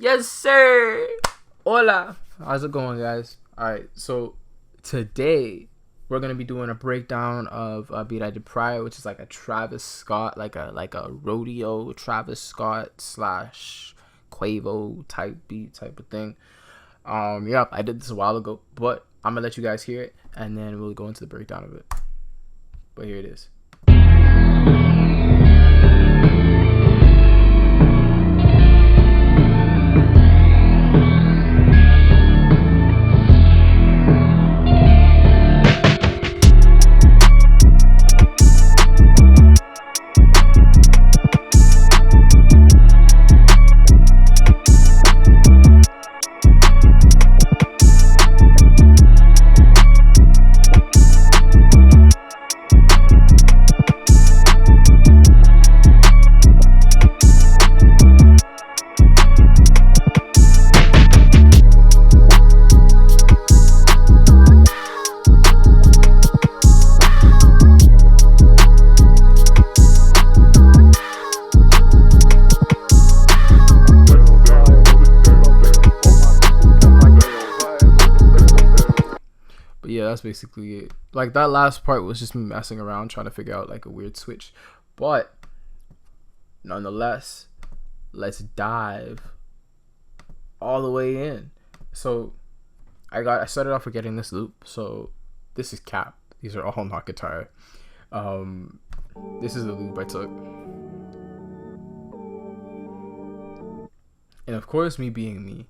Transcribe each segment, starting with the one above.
Yes, sir. Hola. How's it going, guys? All right. So today we're gonna be doing a breakdown of a beat I did prior, which is like a Travis Scott, like a Rodeo Travis Scott slash Quavo type beat type of thing. Yeah, I did this a while ago, but I'm gonna let you guys hear it, and then we'll go into the breakdown of it. But here it is. Yeah, that's basically it. Like that last part was just me messing around trying to figure out like a weird switch. But nonetheless, let's dive all the way in. So I started off with getting this loop. So this is cap. These are all not guitar. This is the loop I took. And of course, me being me,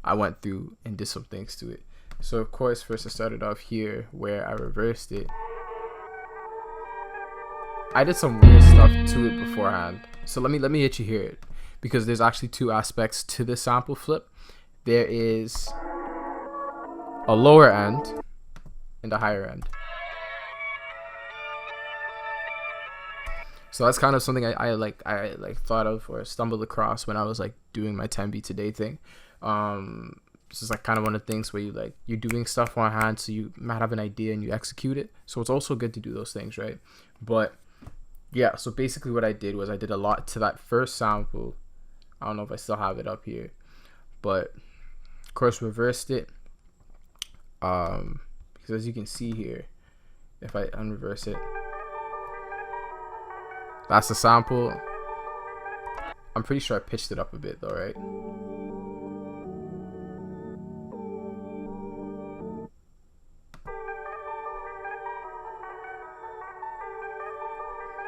I went through and did some things to it. So of course, first I started off here where I reversed it. I did some weird stuff to it beforehand. So let me let you hear it, because there's actually two aspects to the sample flip. There is a lower end and a higher end. So that's kind of something I thought of or stumbled across when I was like doing my 10 beats a day thing. This is like kind of one of the things where you're doing stuff on hand, so you might have an idea and you execute it. So it's also good to do those things, right? But yeah, so basically what I did was I did a lot to that first sample. I don't know if I still have it up here, but of course reversed it. Because as you can see here, if I unreverse it, that's the sample. I'm pretty sure I pitched it up a bit though, right?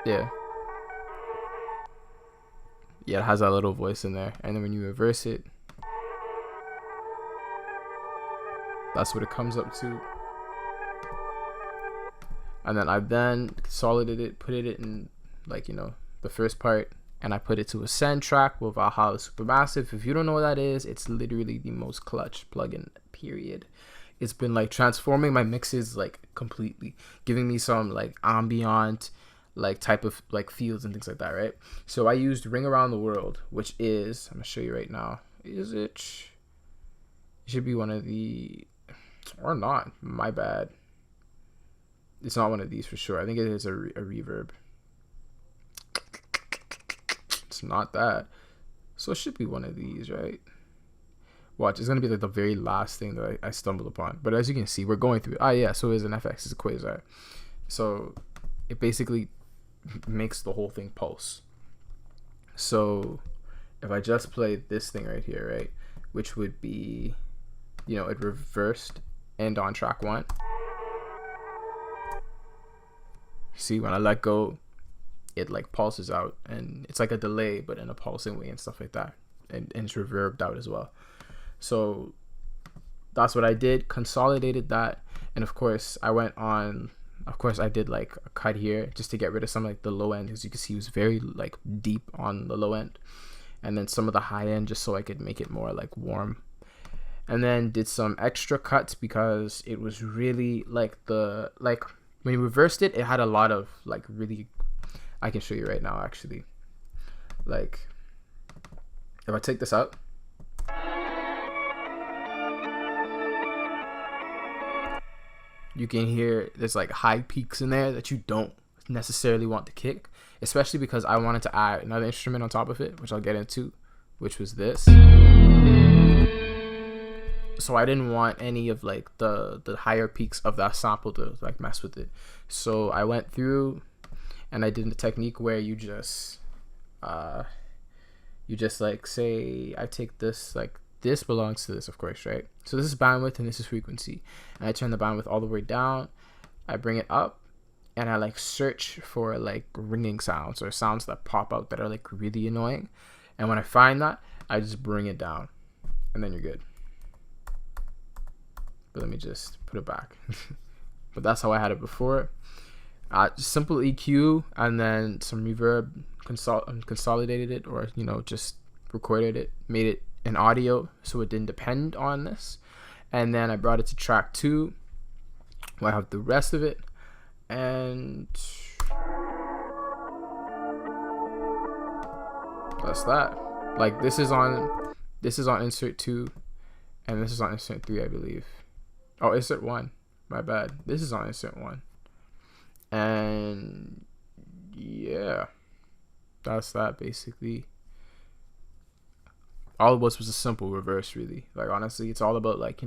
Yeah, it has that little voice in there, and then when you reverse it, that's what it comes up to. And then I consolidated it, put it in the first part, and I put it to a send track with Valhalla Supermassive. If you don't know what that is, it's literally the most clutch plugin, period. It's been like transforming my mixes like completely, giving me some like ambient like type of like fields and things like that, right? So I used Ring Around the World, which is, I'm gonna show you right now. Is it? It should be one of the, or not. My bad. It's not one of these for sure. I think it is a reverb. It's not that. So it should be one of these, right? Watch, it's gonna be like the very last thing that I stumbled upon. But as you can see, we're going through it. Ah, yeah. So it is an FX. It's a Quasar. So it basically makes the whole thing pulse. So if I just play this thing right here, right, which would be, it reversed and on track 1. See, when I let go, it like pulses out, and it's like a delay but in a pulsing way and stuff like that, and it's reverbed out as well. So that's what I did, consolidated that, and of course I did like a cut here just to get rid of some like the low end, as you can see it was very like deep on the low end, and then some of the high end just so I could make it more like warm, and then did some extra cuts because it was really like when you reversed it, it had a lot of like really, I can show you right now actually, like if I take this out, you can hear there's like high peaks in there that you don't necessarily want to kick, especially because I wanted to add another instrument on top of it, which I'll get into which was this. So I didn't want any of like the higher peaks of that sample to like mess with it. So I went through and I did the technique where you just like say I take this, like this belongs to this, of course, right? So this is bandwidth and this is frequency, and I turn the bandwidth all the way down. I bring it up and I like search for like ringing sounds or sounds that pop out that are like really annoying, and when I find that, I just bring it down, and then you're good. But let me just put it back. But that's how I had it before. Simple EQ and then some reverb, consolidated it, or just recorded it, made it an audio so it didn't depend on this. And then I brought it to track 2 where I have the rest of it, and that's that. Like this is on insert 2 and this is on insert 3, I believe. Oh, insert 1, my bad. This is on insert 1. And yeah, that's that basically. All it was a simple reverse, really. Like honestly, it's all about like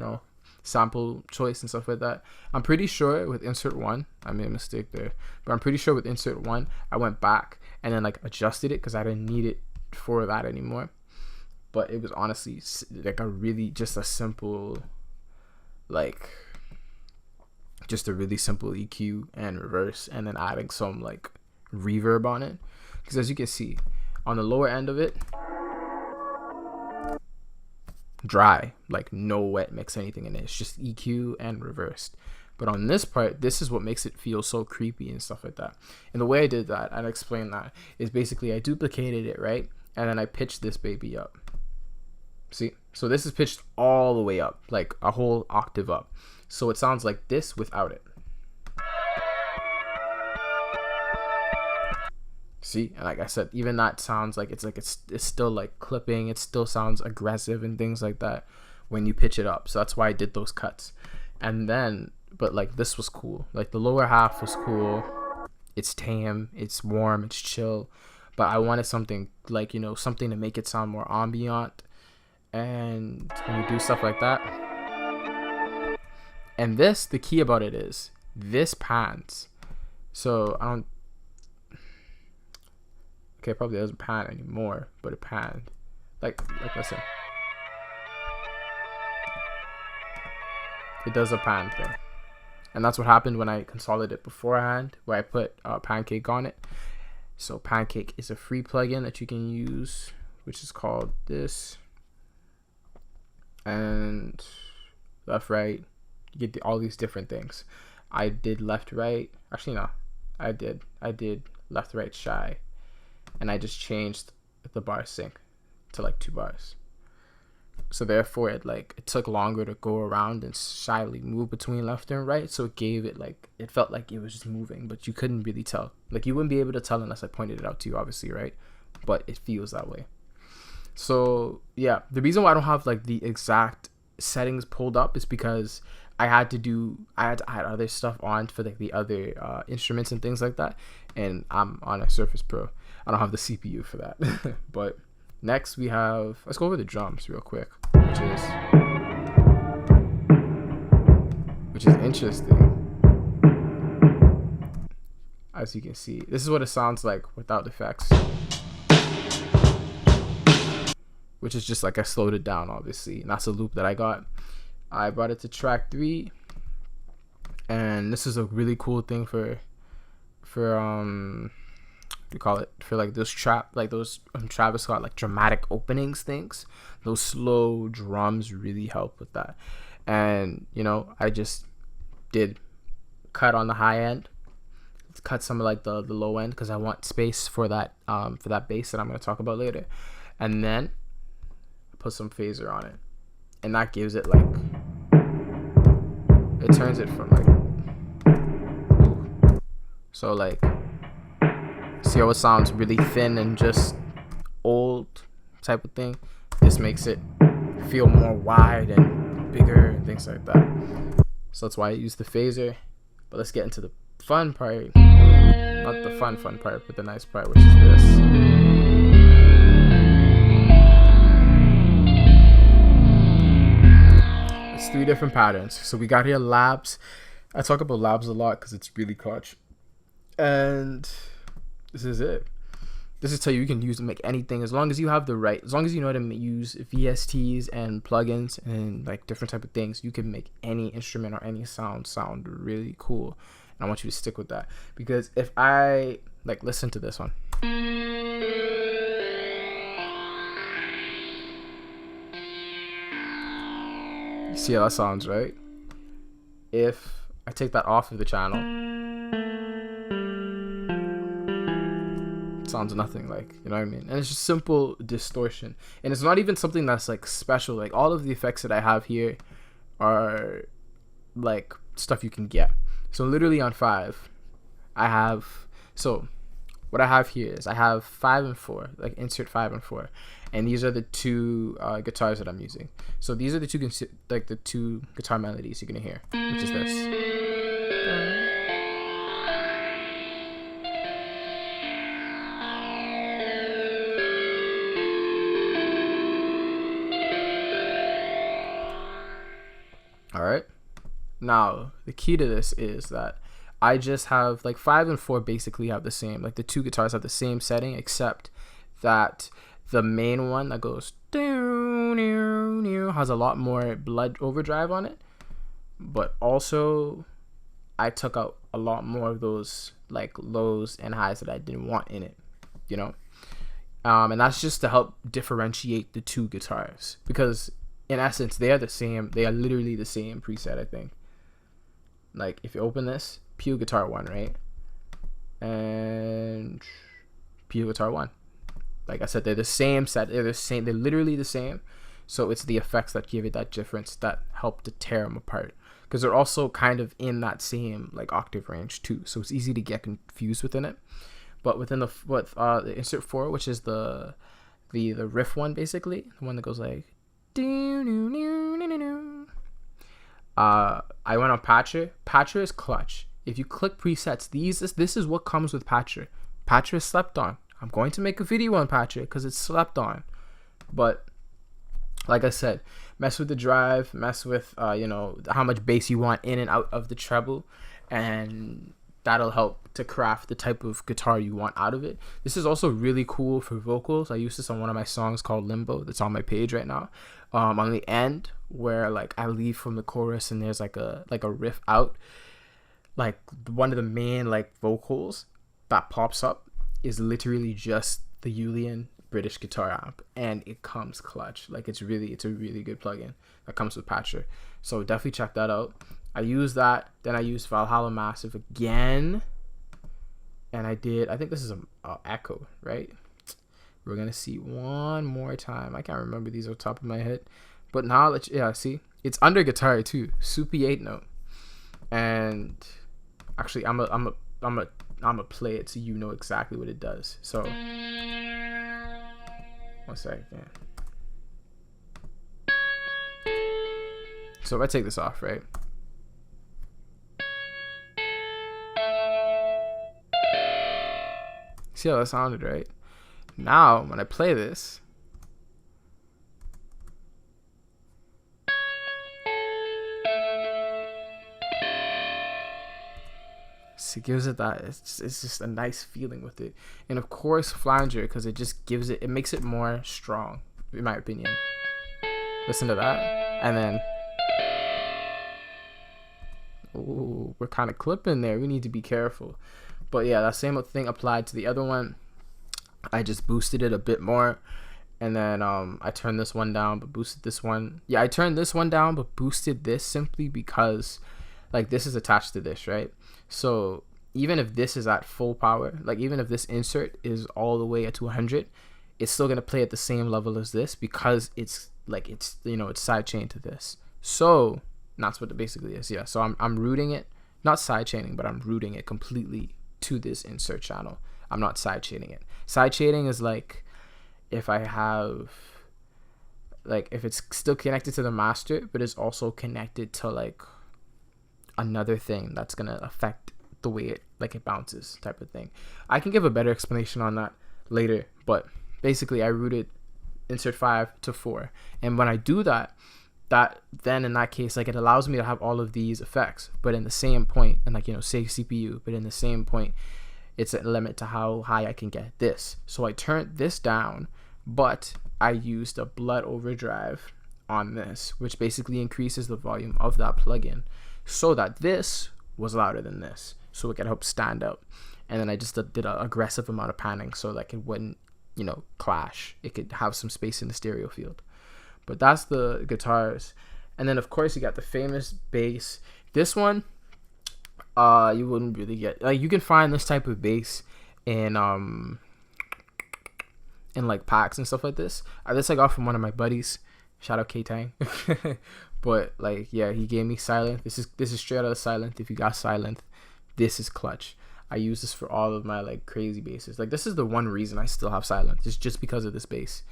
sample choice and stuff like that. I'm pretty sure with insert 1, I made a mistake there, but I'm pretty sure with insert 1 I went back and then like adjusted it because I didn't need it for that anymore. But it was honestly like just a simple EQ and reverse, and then adding some like reverb on it, because as you can see on the lower end of it, dry, like no wet mix, anything in it. It's just EQ and reversed. But on this part, this is what makes it feel so creepy and stuff like that. And the way I did that, I'd explain that, is basically I duplicated it, right? And then I pitched this baby up. See? So this is pitched all the way up, like a whole octave up. So it sounds like this without it. See? And like I said, even that sounds like it's still like clipping. It still sounds aggressive and things like that when you pitch it up. So that's why I did those cuts. And then, but like this was cool. Like the lower half was cool. It's tame, it's warm, it's chill. But I wanted something like, something to make it sound more ambient. And when you do stuff like that. And this, the key about it is, this pans. So I don't, okay, it probably doesn't pan anymore, but it panned. Like listen. It does a pan thing. And that's what happened when I consolidated it beforehand, where I put Pancake on it. So Pancake is a free plugin that you can use, which is called this. And left, right, you get all these different things. I did left, right. Actually, no, I did left, right, shy. And I just changed the bar sync to like 2 bars. So therefore it took longer to go around and shyly move between left and right. So it gave it it felt like it was just moving, but you couldn't really tell. Like you wouldn't be able to tell unless I pointed it out to you, obviously, right? But it feels that way. So yeah, the reason why I don't have like the exact settings pulled up is because I had to add other stuff on for like the other instruments and things like that, and I'm on a Surface Pro. I don't have the CPU for that. But next we have, let's go over the drums real quick, which is interesting. As you can see, this is what it sounds like without effects, which is just like I slowed it down, obviously, and that's a loop that I got. I brought it to track 3, and this is a really cool thing for what do you call it, for like those Travis Scott like dramatic openings things. Those slow drums really help with that. And I just did cut on the high end, cut some of like the low end, because I want space for that bass that I'm going to talk about later, and then put some phaser on it, and that gives it like, it turns it from like, so like, see how it sounds really thin and just old type of thing? This makes it feel more wide and bigger and things like that. So that's why I use the phaser. But let's get into the fun part. Not the fun part, but the nice part, which is this. 3 different patterns. So we got here labs. I talk about labs a lot because it's really clutch. And this is it. This is tell you can use and make anything as long as you have the right, as long as you know how to use VSTs and plugins and like different type of things. You can make any instrument or any sound really cool. And I want you to stick with that, because if I like listen to this one. You see how that sounds, right? If I take that off of the channel, it sounds nothing like, you know what I mean? And it's just simple distortion. And it's not even something that's like special. Like all of the effects that I have here are like stuff you can get. So literally on 5, I have, so what I have here is I have 5 and 4, like insert 5 and 4, and these are the 2 guitars that I'm using. So these are the 2 like the 2 guitar melodies you're gonna hear, which is this. All right. Now the key to this is that I just have like 5 and 4 basically have the same, like the 2 guitars have the same setting, except that the main one that goes has a lot more blood overdrive on it, but also I took out a lot more of those like lows and highs that I didn't want in it, you know. And that's just to help differentiate the 2 guitars, because in essence they are the same, they are literally the same preset. I think, like if you open this, Pure Guitar 1, right, and Pure Guitar 1, like I said, they're the same set, they're the same, they're literally the same. So it's the effects that give it that difference that help to tear them apart, because they're also kind of in that same like octave range too, so it's easy to get confused within it. But within the the insert 4, which is the riff one, basically the one that goes like I went on Patcher. Patcher is clutch. If you click presets, this is what comes with Patcher. Patcher is slept on. I'm going to make a video on Patcher because it's slept on. But like I said, mess with the drive, mess with you know, how much bass you want in and out of the treble, and that'll help to craft the type of guitar you want out of it. This is also really cool for vocals. I used this on one of my songs called Limbo that's on my page right now. On the end where like I leave from the chorus and there's like a riff out, like one of the main like vocals that pops up is literally just the Julian British guitar amp, and it comes clutch. Like it's a really good plugin that comes with Patcher. So definitely check that out. I use that, then I use Valhalla Massive again, and I think this is a echo, right? We're gonna see one more time. I can't remember these off the top of my head, but now let's, yeah, see, it's under guitar too, super 8 note. And actually I'm a play it so you know exactly what it does. So one second. So if I take this off, right, see how that sounded, right? Now when I play this, it gives it that, it's just a nice feeling with it. And of course flanger, because it just gives it makes it more strong, in my opinion. Listen to that, and then ooh, we're kind of clipping there, we need to be careful. But yeah, that same thing applied to the other one. I just boosted it a bit more, and then I turned this one down but boosted this one. Yeah, I turned this one down but boosted this simply because like this is attached to this, right? So even if this is at full power, like even if this insert is all the way at 200, it's still gonna play at the same level as this, because it's like, it's, you know, it's sidechained to this. So that's what it basically is. Yeah, so I'm routing it, not sidechaining, but I'm routing it completely to this insert channel. I'm not sidechaining it. Sidechaining is like if I have, like if it's still connected to the master but it's also connected to like another thing that's gonna affect the way it bounces, type of thing. I can give a better explanation on that later, but basically I routed insert 5 to 4, and when I do that, that then in that case, like, it allows me to have all of these effects, but in the same point, and like, you know, say CPU, but in the same point, it's a limit to how high I can get this. So I turned this down, but I used a blood overdrive on this, which basically increases the volume of that plugin so that this was louder than this, so it could help stand out. And then I just did an aggressive amount of panning so that it wouldn't, you know, clash. It could have some space in the stereo field. But that's the guitars. And then of course you got the famous bass. This one, you wouldn't really get, like, you can find this type of bass in like packs and stuff like this. This I got from one of my buddies. Shout out K-Tang. But like, yeah, he gave me Silent. This is straight out of Silent. If you got Silent, this is clutch. I use this for all of my like crazy basses. Like, this is the one reason I still have Silent. It's just because of this bass.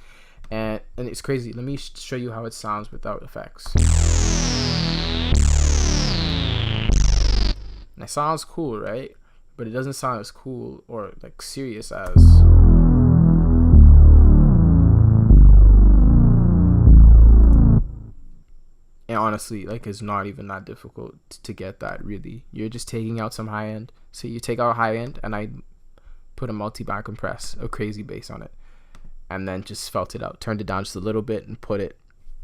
And it's crazy. Let me show you how it sounds without effects. And it sounds cool, right? But it doesn't sound as cool or like serious as and honestly, like, it's not even that difficult to get that, really. You're just taking out some high end. So you take out high end, and I put a multi-band compress, a crazy bass on it, and then just felt it out, turned it down just a little bit, and put it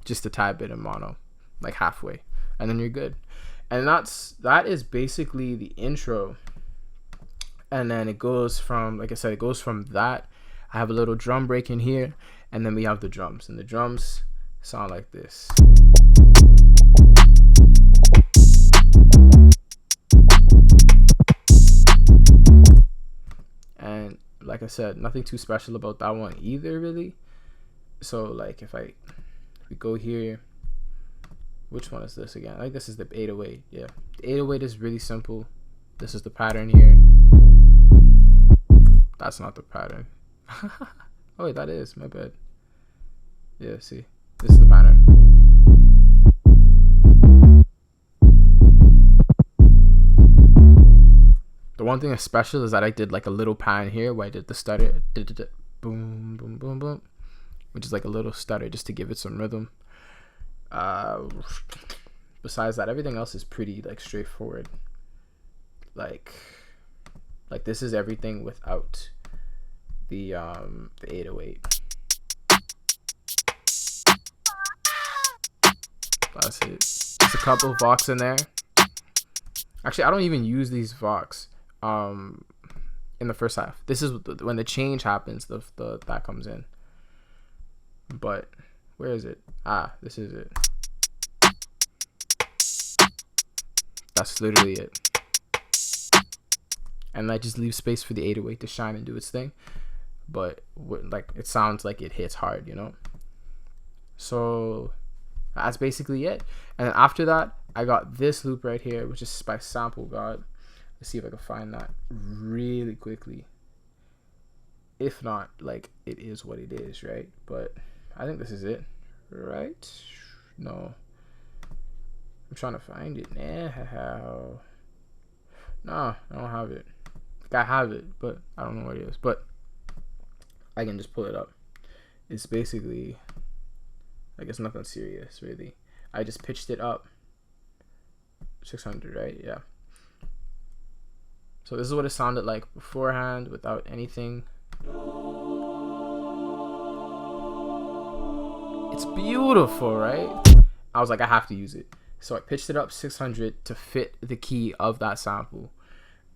just a tad bit in mono, like halfway, and then you're good. And that is basically the intro. And then it goes from, like I said, it goes from that. I have a little drum break in here, and then we have the drums, and the drums sound like this. And like I said, nothing too special about that one either, really. So like, if we go here, which one is this again? I think this is the 808. Yeah, the 808 is really simple. This is the pattern here. That's not the pattern. Oh wait, that is, my bad. Yeah, see, this is the pattern. The one thing that's special is that I did like a little pan here where I did the stutter, boom, boom, boom, boom, which is like a little stutter just to give it some rhythm. Besides that, everything else is pretty like straightforward. Like this is everything without the 808. That's it. There's a couple of Vox in there. Actually, I don't even use these Vox in the first half. This is when the change happens, that comes in. But where is it? This is it. That's literally it. And I just leave space for the 808 to shine and do its thing. But like, it sounds like it hits hard, you know? So that's basically it. And then after that, I got this loop right here, which is by Sample God. Let's see if I can find that really quickly. If not, like, it is what it is, right? But I think this is it, right? No. I'm trying to find it now. No, I don't have it. Like, I have it, but I don't know what it is. But I can just pull it up. It's basically, I guess, nothing serious, really. I just pitched it up. 600, right? Yeah. So this is what it sounded like beforehand without anything. It's beautiful, right? I was like, I have to use it. So I pitched it up 600 to fit the key of that sample.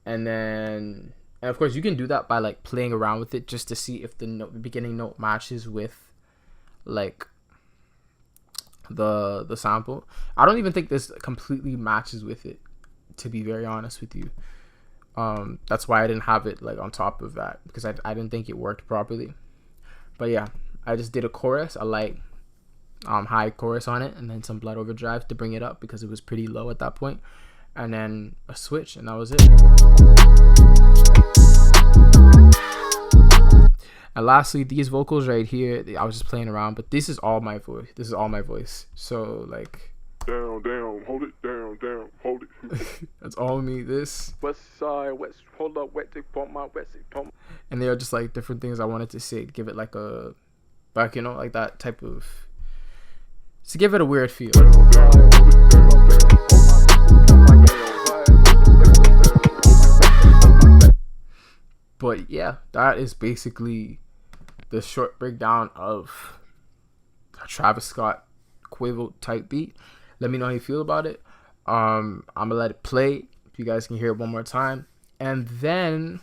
And then, and of course you can do that by like playing around with it just to see if the beginning note matches with like the sample. I don't even think this completely matches with it, to be very honest with you. That's why I didn't have it like on top of that, because I didn't think it worked properly. But yeah, I just did a chorus, a light high chorus on it, and then some blood overdrive to bring it up because it was pretty low at that point, and then a switch, and that was it. And lastly, these vocals right here, I was just playing around, but this is all my voice. This is all my voice. So like, down, hold it, down, hold it. That's all me. This West side, west, hold up, wet dick, pump my west dick, pump. And they are just like different things I wanted to say, give it like a, like, you know, like that type of to give it a weird feel. But yeah, that is basically the short breakdown of a Travis Scott Quavo type beat. Let me know how you feel about it. I'm gonna let it play. If you guys can hear it one more time, and then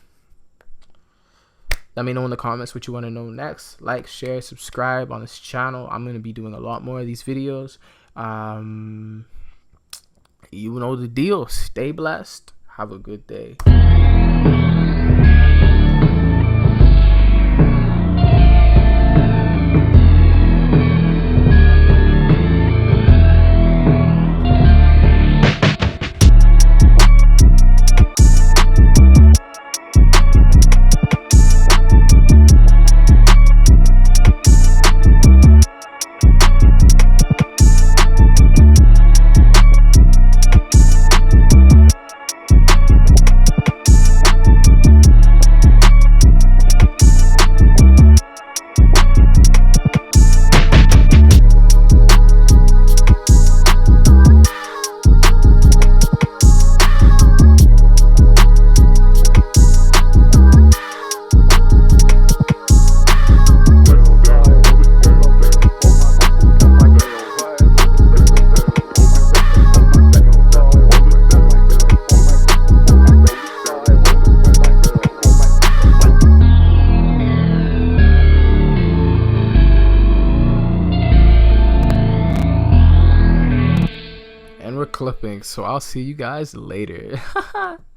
let me know in the comments what you want to know next. Like, share, subscribe on this channel. I'm gonna be doing a lot more of these videos. You know the deal. Stay blessed. Have a good day. And we're clipping, so I'll see you guys later.